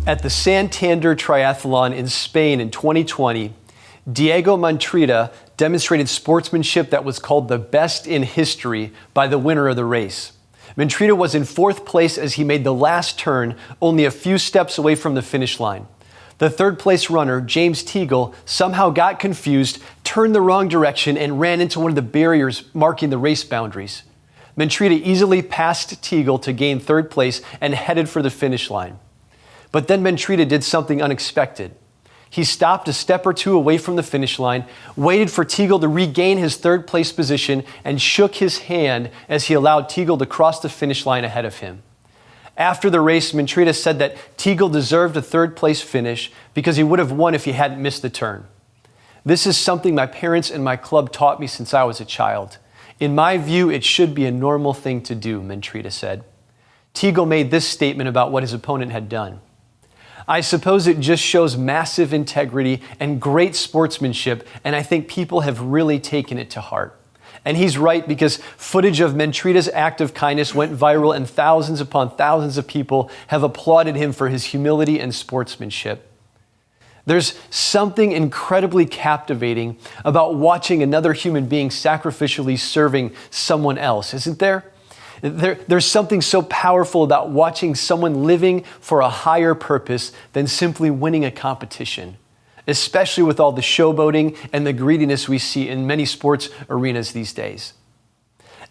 At the Santander Triathlon in Spain in 2020, Diego Mantrida demonstrated sportsmanship that was called the best in history by the winner of the race. Mantrida was in fourth place as he made the last turn, only a few steps away from the finish line. The third place runner, James Teagle, somehow got confused, turned the wrong direction, and ran into one of the barriers marking the race boundaries. Mantrida easily passed Teagle to gain third place and headed for the finish line. But then Mantrida did something unexpected. He stopped a step or two away from the finish line, waited for Teagle to regain his third place position, and shook his hand as he allowed Teagle to cross the finish line ahead of him. After the race, Mantrida said that Teagle deserved a third place finish because he would have won if he hadn't missed the turn. This is something my parents and my club taught me since I was a child. In my view, it should be a normal thing to do, Mantrida said. Teagle made this statement about what his opponent had done. I suppose it just shows massive integrity and great sportsmanship, and I think people have really taken it to heart. And he's right, because footage of Mantrida's act of kindness went viral and thousands upon thousands of people have applauded him for his humility and sportsmanship. There's something incredibly captivating about watching another human being sacrificially serving someone else, isn't there? There's something so powerful about watching someone living for a higher purpose than simply winning a competition, especially with all the showboating and the greediness we see in many sports arenas these days.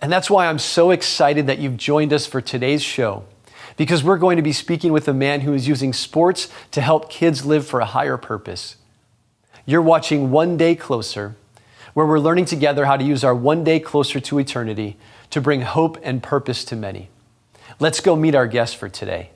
And that's why I'm so excited that you've joined us for today's show, because we're going to be speaking with a man who is using sports to help kids live for a higher purpose. You're watching One Day Closer, where we're learning together how to use our one day closer to eternity to bring hope and purpose to many. Let's go meet our guest for today.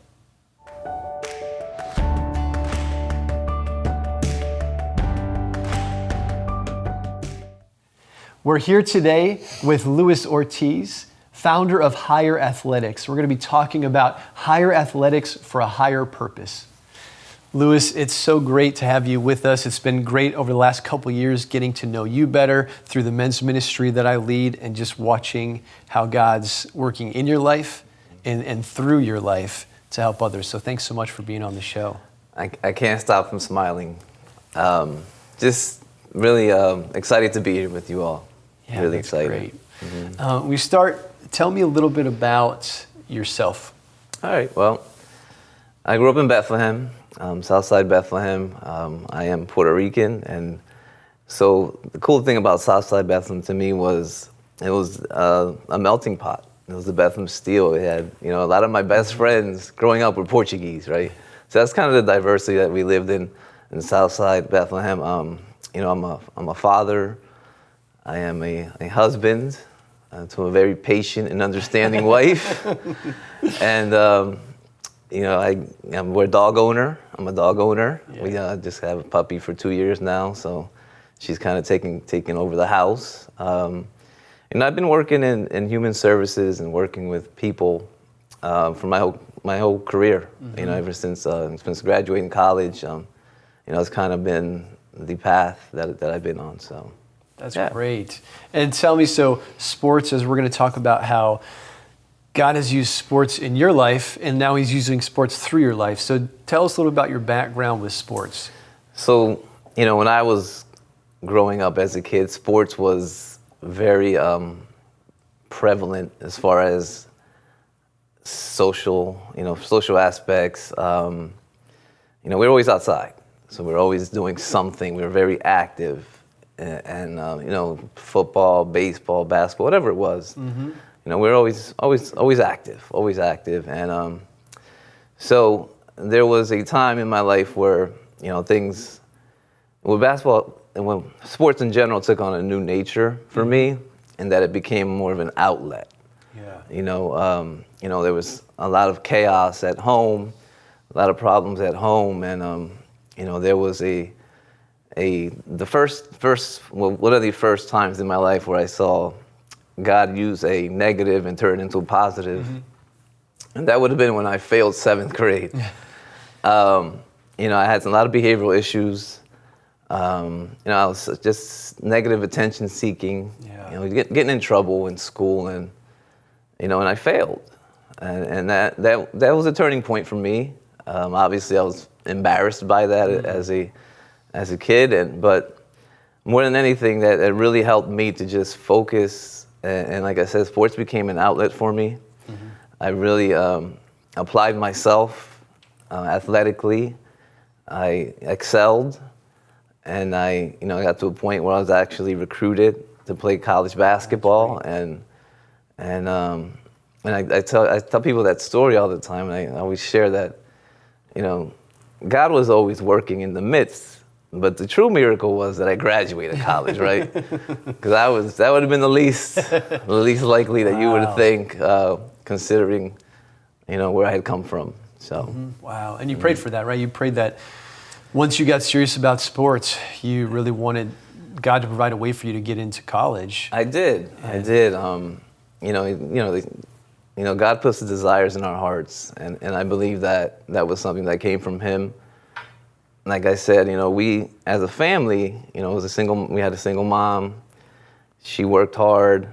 We're here today with Luis Ortiz, founder of Higher Athletics. We're going to be talking about higher athletics for a higher purpose. Luis, it's so great to have you with us. It's been great over the last couple years getting to know you better through the men's ministry that I lead and just watching how God's working in your life and through your life to help others. So thanks so much for being on the show. I can't stop from smiling. Just really excited to be here with you all. Yeah, really that's excited. Great. Mm-hmm. Tell me a little bit about yourself. All right, well, I grew up in Bethlehem. Southside Bethlehem. I am Puerto Rican, and so the cool thing about Southside Bethlehem to me was it was a melting pot. It was the Bethlehem Steel. It had, a lot of my best friends growing up were Portuguese, right? So that's kind of the diversity that we lived in Southside Bethlehem. I'm a father. I am a husband to a very patient and understanding wife, and we're a dog owner. I'm a dog owner. Yeah. We just have a puppy for 2 years now, so she's kind of taking over the house. And I've been working in human services and working with people for my whole career. Mm-hmm. Ever since graduating college, it's kind of been the path that I've been on. So that's great. And tell me, so sports, as we're going to talk about how God has used sports in your life, and now he's using sports through your life. So tell us a little about your background with sports. So, when I was growing up as a kid, sports was very prevalent as far as social aspects. We were always outside. So we were always doing something. We were very active. And football, baseball, basketball, whatever it was. Mm-hmm. We're always active. And so there was a time in my life where, things, with basketball and when sports in general took on a new nature for me, and that it became more of an outlet. Yeah. There was a lot of chaos at home, a lot of problems at home, and there was one of the first times in my life where I saw God use a negative and turn it into a positive. Mm-hmm. And that would have been when I failed 7th grade. I had a lot of behavioral issues. I was just negative attention seeking, getting in trouble in school, and I failed. And that was a turning point for me. Obviously, I was embarrassed by that as a kid, but more than anything, that it really helped me to just focus. And like I said, sports became an outlet for me. I really applied myself athletically. I excelled, and I got to a point where I was actually recruited to play college basketball, and I tell people that story all the time, and I always share that, God was always working in the midst, but the true miracle was that I graduated college, right? Because that would have been the least likely that you would think, considering, where I had come from. So. Wow, and you prayed for that, right? You prayed that once you got serious about sports, you really wanted God to provide a way for you to get into college. I did. God puts the desires in our hearts, and I believe that was something that came from Him. Like I said, we as a family, we had a single mom. She worked hard,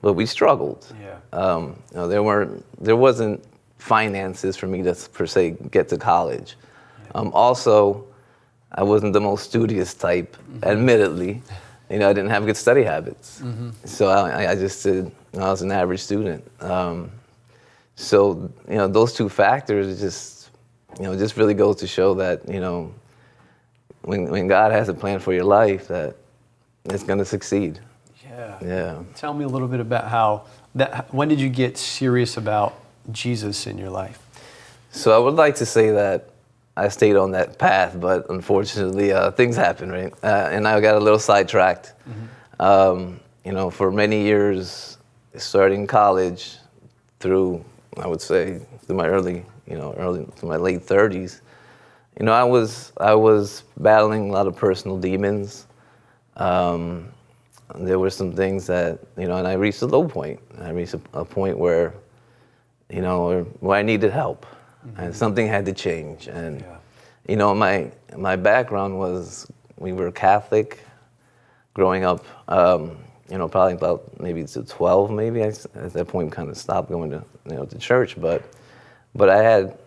but we struggled. Yeah. There wasn't finances for me to per se get to college. Yeah. Also, I wasn't the most studious type, admittedly. I didn't have good study habits. So I just did, I was an average student. So, those two factors just really goes to show that, when God has a plan for your life, that it's going to succeed. Yeah. Tell me a little bit about when did you get serious about Jesus in your life? So I would like to say that I stayed on that path, but unfortunately things happened, right? And I got a little sidetracked. For many years, starting college through, I would say, through my early to my late 30s, I was battling a lot of personal demons. There were some things that, and I reached a low point. I reached a point where, where I needed help, and something had to change. And, my background was, we were Catholic growing up, probably about maybe to 12, maybe. At that point, kind of stopped going to, to church, but I had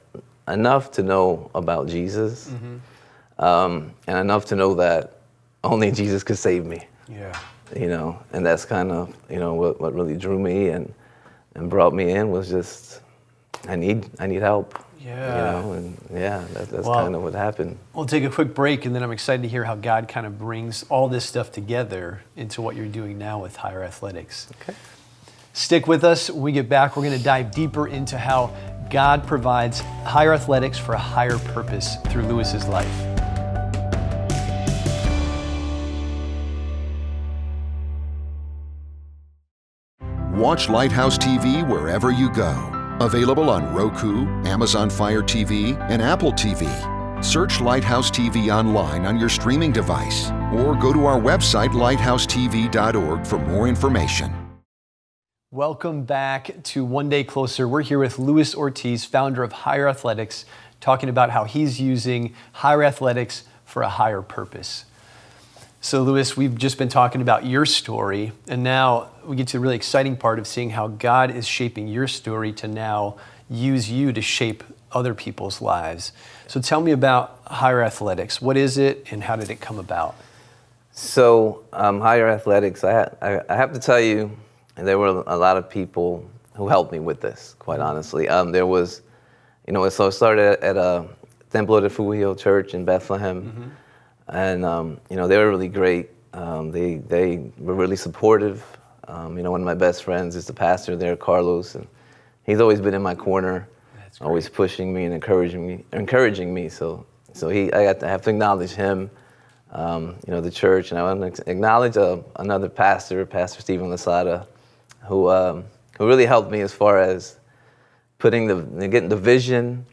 enough to know about Jesus, and enough to know that only Jesus could save me. Yeah. And that's kind of, what really drew me and brought me in was just, I need help. Yeah. That's kind of what happened. We'll take a quick break, and then I'm excited to hear how God kind of brings all this stuff together into what you're doing now with Higher Athletics. Okay. Stick with us. When we get back, we're going to dive deeper into how God provides Higher Athletics for a higher purpose through Lewis's life. Watch Lighthouse TV wherever you go. Available on Roku, Amazon Fire TV, and Apple TV. Search Lighthouse TV online on your streaming device, or go to our website, lighthousetv.org, for more information. Welcome back to One Day Closer. We're here with Lewis Ortiz, founder of Higher Athletics, talking about how he's using Higher Athletics for a higher purpose. So Lewis, we've just been talking about your story, and now we get to the really exciting part of seeing how God is shaping your story to now use you to shape other people's lives. So tell me about Higher Athletics. What is it, and how did it come about? So Higher Athletics, I have to tell you, there were a lot of people who helped me with this, quite honestly. There was, so I started at a Templo de Refugio church in Bethlehem. And, they were really great. They were really supportive. One of my best friends is the pastor there, Carlos, and he's always been in my corner, always pushing me and encouraging me. So I have to acknowledge him, the church, and I want to acknowledge another pastor, Pastor Stephen Lasada, who really helped me as far as getting the vision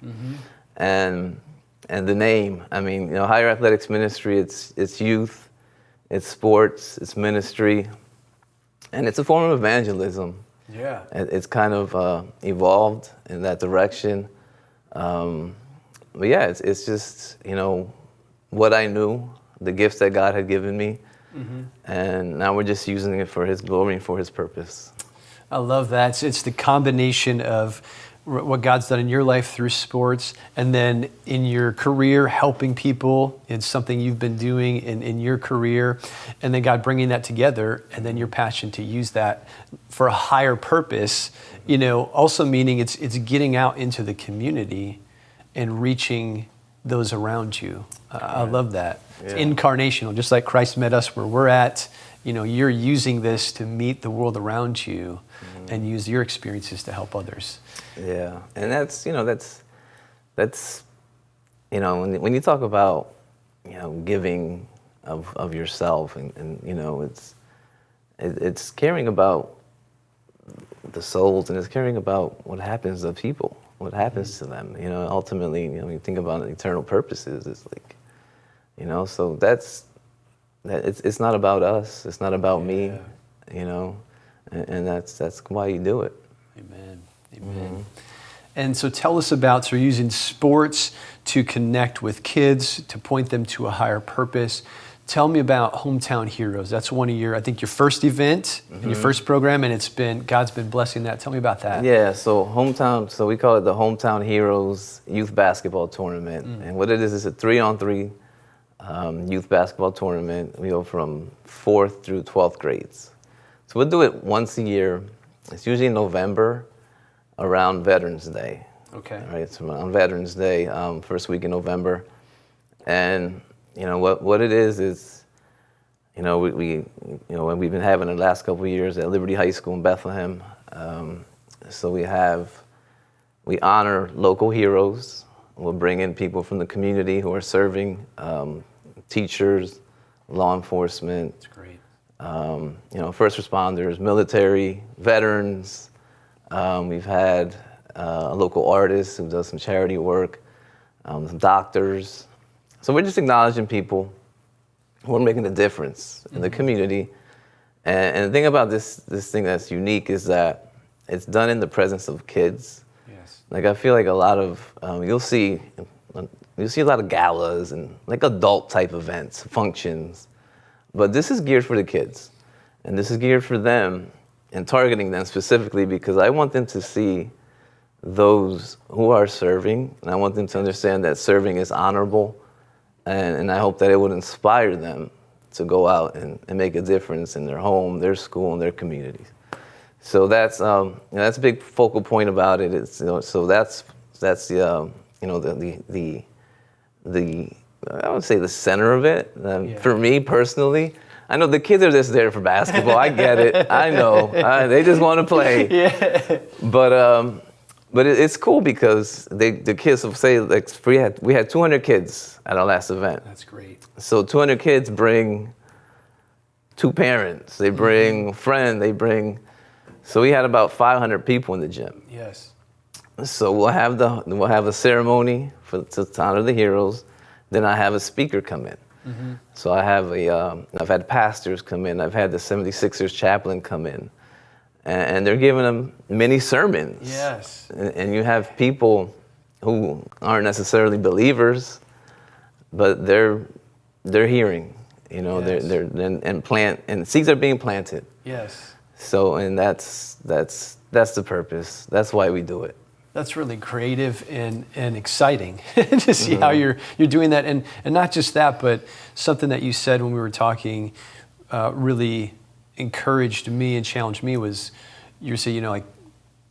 and the name. I mean, Higher Athletics Ministry, it's youth, it's sports, it's ministry, and it's a form of evangelism. Yeah. It's kind of evolved in that direction. But yeah, it's just, what I knew, the gifts that God had given me, and now we're just using it for His glory and for His purpose. I love that. It's the combination of what God's done in your life through sports, and then in your career, helping people is something you've been doing in your career, and then God bringing that together, and then your passion to use that for a higher purpose, also meaning it's getting out into the community and reaching those around you. I love that. It's incarnational, just like Christ met us where we're at. You're using this to meet the world around you and use your experiences to help others. Yeah, and that's when you talk about giving of yourself and it's caring about the souls, and it's caring about what happens to people, what happens to them. Ultimately, when you think about eternal purposes, it's like, so it's not about us, it's not about me, and that's why you do it. Amen. Amen. And so tell us about, so you're using sports to connect with kids, to point them to a higher purpose. Tell me about Hometown Heroes. That's one of your first event and your first program, and God's been blessing that. Tell me about that. Yeah, so we call it the Hometown Heroes Youth Basketball Tournament. And what it is a 3-on-3 youth basketball tournament. We go from 4th through 12th grades. So we'll do it once a year. It's usually in November, around Veterans Day. Okay. All right, so on Veterans Day, first week in November. And what it is we've been having the last couple of years at Liberty High School in Bethlehem. So we honor local heroes. We'll bring in people from the community who are serving, teachers, law enforcement. That's great. First responders, military, veterans. We've had a local artist who does some charity work, some doctors. So we're just acknowledging people who are making a difference in the community. And the thing about this thing that's unique is that it's done in the presence of kids. Yes. Like I feel like a lot of you'll see a lot of galas and like adult type events, functions, but this is geared for the kids, and this is geared for them and targeting them specifically because I want them to see those who are serving, and I want them to understand that serving is honorable, and I hope that it would inspire them to go out and make a difference in their home, their school, and their communities. So that's a big focal point about it. It's so that's the I would say the center of it. For me personally, I know the kids are just there for basketball. I get it. I know they just want to play. Yeah. But it's cool because the kids will say like we had 200 kids at our last event. That's great. So 200 kids bring 2 parents. They bring a friend. So we had about 500 people in the gym. Yes. So we'll have a ceremony to honor the heroes. Then I have a speaker come in. Mm-hmm. So I've had pastors come in. I've had the 76ers chaplain come in, and they're giving them mini sermons. Yes. And you have people who aren't necessarily believers, but they're hearing. Yes. And seeds are being planted. Yes. So and that's the purpose. That's why we do it. That's really creative and exciting to see how you're doing that, and not just that, but something that you said when we were talking really encouraged me and challenged me was you say like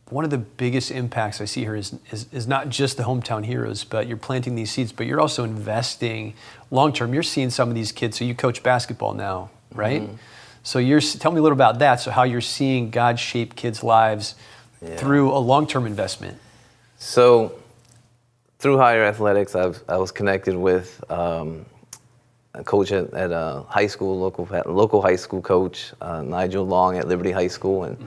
one of the biggest impacts I see here is not just the Hometown Heroes, but you're planting these seeds, but you're also investing long term. You're seeing some of these kids. So you coach basketball now, right? Mm-hmm. So tell me a little about that. So how you're seeing God shape kids' lives through a long term investment. So, through higher athletics, I was connected with a coach at a high school, local high school coach, Nigel Long at Liberty High School, and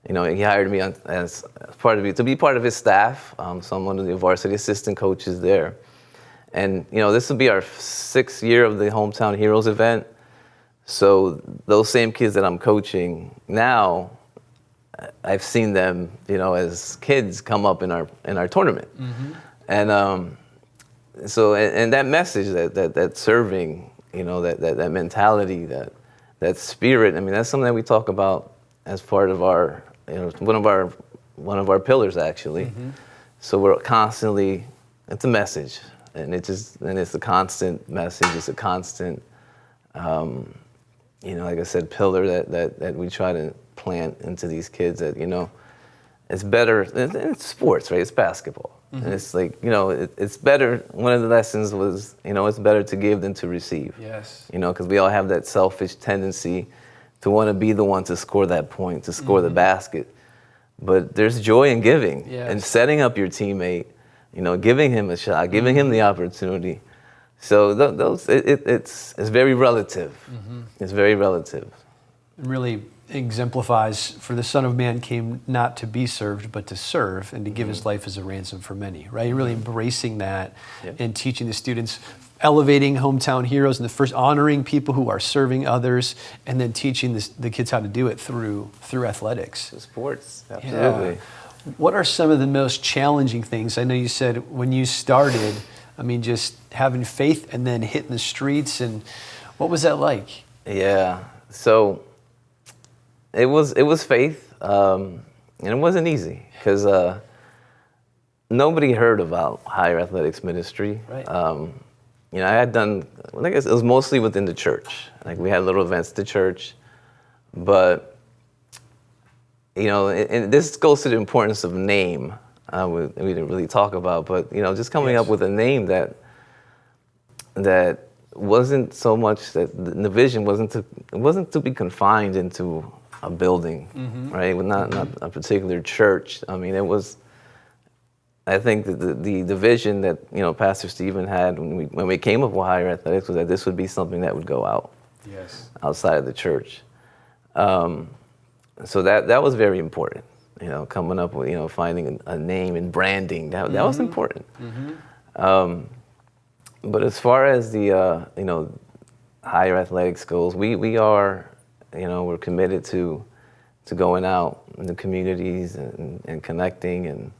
he hired me to be part of his staff. So I'm one of the varsity assistant coaches there, and this will be our 6th year of the Hometown Heroes event. So those same kids that I'm coaching now, I've seen them, as kids come up in our tournament, and so that message, that serving, that mentality, that spirit. I mean, that's something that we talk about as part of our, one of our one of our pillars, actually. So we're constantly, it's a message, and it's a constant message. It's a constant, like I said, pillar that we try to plant into these kids that, it's better, it's sports, right? It's basketball. And it's like, it's better, one of the lessons was, it's better to give than to receive. Yes. Because we all have that selfish tendency to want to be the one to score that point, to score the basket. But there's joy in giving and setting up your teammate, giving him a shot, giving him the opportunity. So it's very relative. It's very relative. It really exemplifies, for the Son of Man came not to be served, but to serve and to give his life as a ransom for many, right? Really embracing that and teaching the students, elevating hometown heroes, and the first honoring people who are serving others, and then teaching the kids how to do it through athletics. Sports, absolutely. Yeah. What are some of the most challenging things? I know you said when you started, just having faith and then hitting the streets, and what was that like? Yeah, so it was faith, and it wasn't easy because nobody heard about higher athletics ministry. Right. I had done, I guess it was mostly within the church. Like we had little events at the church, but and this goes to the importance of name. We didn't really talk about, but just coming up with a name that wasn't so much that the vision wasn't to be confined into a building, right? Not a particular church. It was. I think that the vision that Pastor Stephen had when we came up with higher athletics was that this would be something that would go out, outside of the church. So that was very important. Coming up with finding a name and branding that was important. But as far as the higher athletics goes, we are we're committed to going out in the communities and connecting, and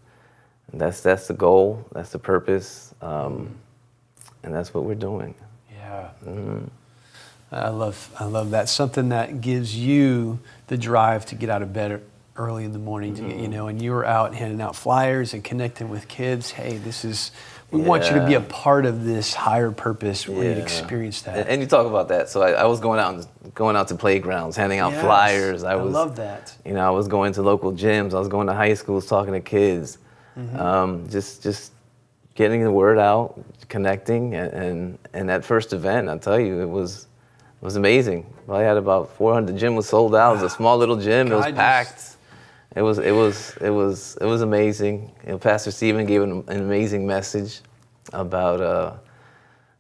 that's the goal, that's the purpose, and that's what we're doing. Yeah. I love that. Something that gives you the drive to get out of bed early in the morning to get, and you were out handing out flyers and connecting with kids. Hey, we want you to be a part of this higher purpose where you'd experience that. And you talk about that. So I was going out to playgrounds, handing out flyers. I love that. I was going to local gyms. I was going to high schools, talking to kids. Just getting the word out, connecting, and that first event, I'll tell you, it was amazing. I had about 400. The gym was sold out. It was a small little gym. It was packed. It was amazing. Pastor Stephen gave an amazing message about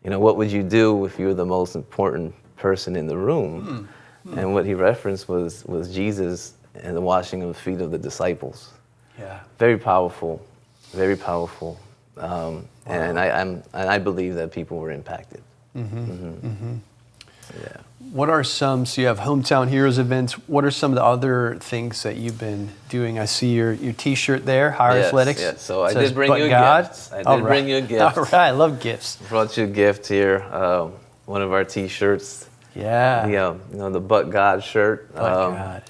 what would you do if you were the most important person in the room, and what he referenced was Jesus and the washing of the feet of the disciples. Yeah. Very powerful, very powerful, and I believe that people were impacted. Yeah. What are so you have Hometown Heroes events. What are some of the other things that you've been doing? I see your T-shirt there, Higher Athletics. Yes, so I says, did bring "But you a God." gift. I did bring you a gift. All right, I love gifts. Brought you a gift here, one of our T-shirts. Yeah. The But God shirt. But God.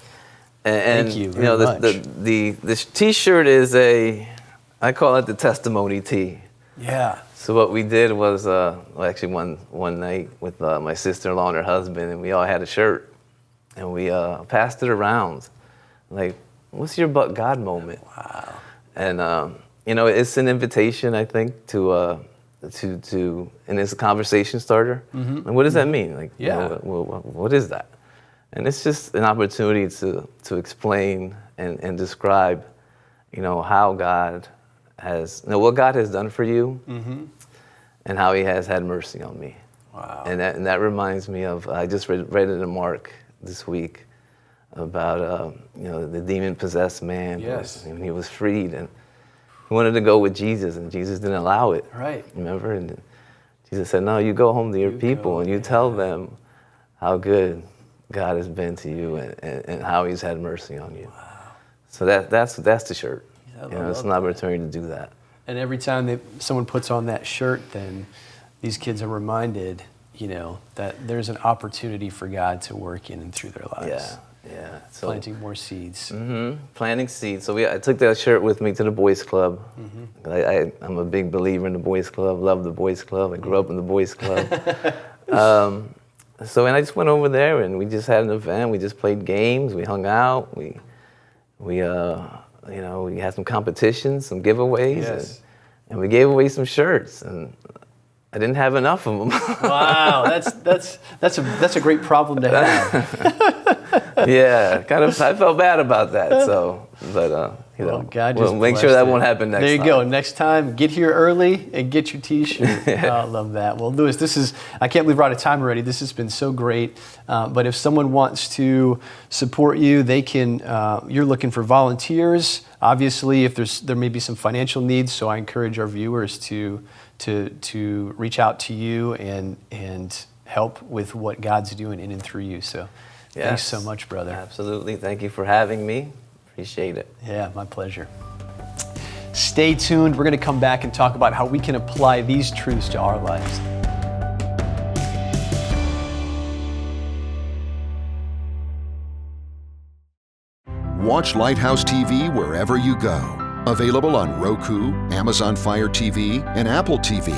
And Thank you very much. The T-shirt is I call it the testimony tee. Yeah. So what we did was, actually one night with my sister-in-law and her husband, and we all had a shirt, and we passed it around, like, what's your but God moment? Wow. And it's an invitation, I think, to and it's a conversation starter. And what does that mean? Like, what is that? And it's just an opportunity to explain and describe, how God has, what God has done for you, and how He has had mercy on me. Wow. And that reminds me of, I just read it in Mark this week about the demon-possessed man. Yes. And he was freed, and he wanted to go with Jesus, and Jesus didn't allow it. Right. Remember? And Jesus said, no, you go home to your people and you tell them how good God has been to you and how He's had mercy on you. Wow. So that's the shirt. It's an opportunity to do that. And every time someone puts on that shirt, then these kids are reminded, that there's an opportunity for God to work in and through their lives. Yeah. So planting more seeds. planting seeds. So I took that shirt with me to the Boys Club. I'm a big believer in the Boys Club. Love the Boys Club. I grew up in the Boys Club. And I just went over there and we just had an event. We just played games. We hung out. We had some competitions, some giveaways, Yes. and we gave away some shirts. And I didn't have enough of them. Wow, that's a great problem to have. Yeah, I felt bad about that. So, but Well, God we'll just make sure blessed that it. won't happen next time. There you go. Next time, get here early and get your T-shirt. I love that. Well, Lewis, I can't believe we're out of time already. This has been so great. But if someone wants to support you, they can. You're looking for volunteers. Obviously, if there may be some financial needs, so I encourage our viewers to reach out to you and help with what God's doing in and through you. So, thanks so much, brother. Absolutely. Thank you for having me. Appreciate it. Yeah, my pleasure. Stay tuned. We're going to come back and talk about how we can apply these truths to our lives. Watch Lighthouse TV wherever you go. Available on Roku, Amazon Fire TV, and Apple TV.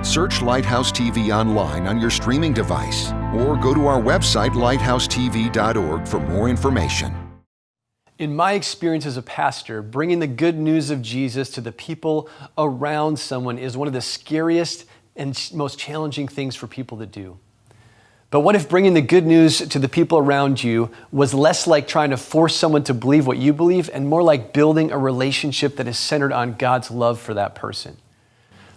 Search Lighthouse TV online on your streaming device or go to our website, lighthousetv.org, for more information. In my experience as a pastor, bringing the good news of Jesus to the people around someone is one of the scariest and most challenging things for people to do. But what if bringing the good news to the people around you was less like trying to force someone to believe what you believe and more like building a relationship that is centered on God's love for that person?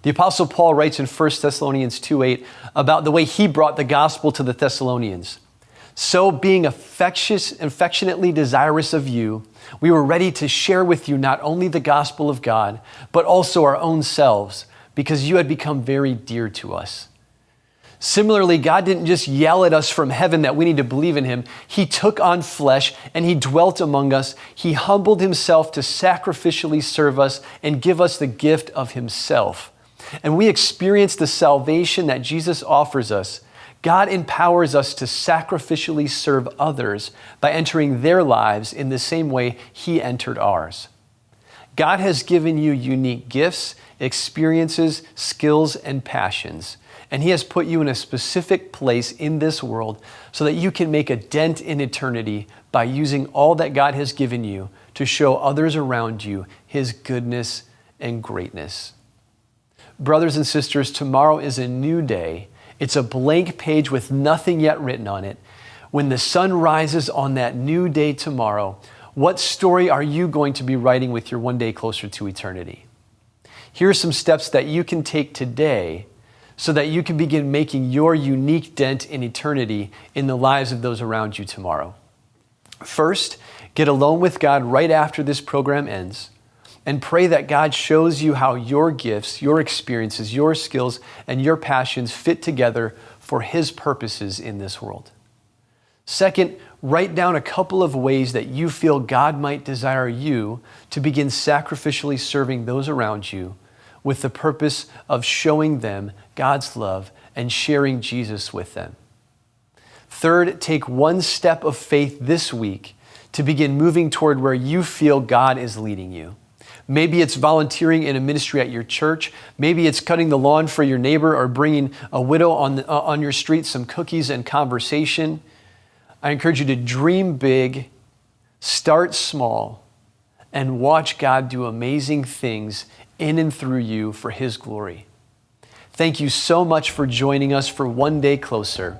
The Apostle Paul writes in 1 Thessalonians 2:8 about the way he brought the gospel to the Thessalonians. So being affectionately desirous of you, we were ready to share with you not only the gospel of God, but also our own selves, because you had become very dear to us. Similarly, God didn't just yell at us from heaven that we need to believe in him. He took on flesh and he dwelt among us. He humbled himself to sacrificially serve us and give us the gift of himself. And we experience the salvation that Jesus offers us. God empowers us to sacrificially serve others by entering their lives in the same way he entered ours. God has given you unique gifts, experiences, skills, and passions. And he has put you in a specific place in this world so that you can make a dent in eternity by using all that God has given you to show others around you his goodness and greatness. Brothers and sisters, tomorrow is a new day. It's a blank page with nothing yet written on it. When the sun rises on that new day tomorrow, what story are you going to be writing with your one day closer to eternity? Here are some steps that you can take today so that you can begin making your unique dent in eternity in the lives of those around you tomorrow. First, get alone with God right after this program ends and pray that God shows you how your gifts, your experiences, your skills, and your passions fit together for his purposes in this world. Second, write down a couple of ways that you feel God might desire you to begin sacrificially serving those around you with the purpose of showing them God's love and sharing Jesus with them. Third, take one step of faith this week to begin moving toward where you feel God is leading you. Maybe it's volunteering in a ministry at your church. Maybe it's cutting the lawn for your neighbor or bringing a widow on your street some cookies and conversation. I encourage you to dream big, start small, and watch God do amazing things in and through you for his glory. Thank you so much for joining us for One Day Closer,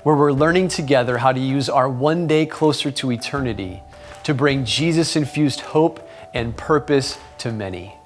where we're learning together how to use our one day closer to eternity to bring Jesus-infused hope and purpose to many.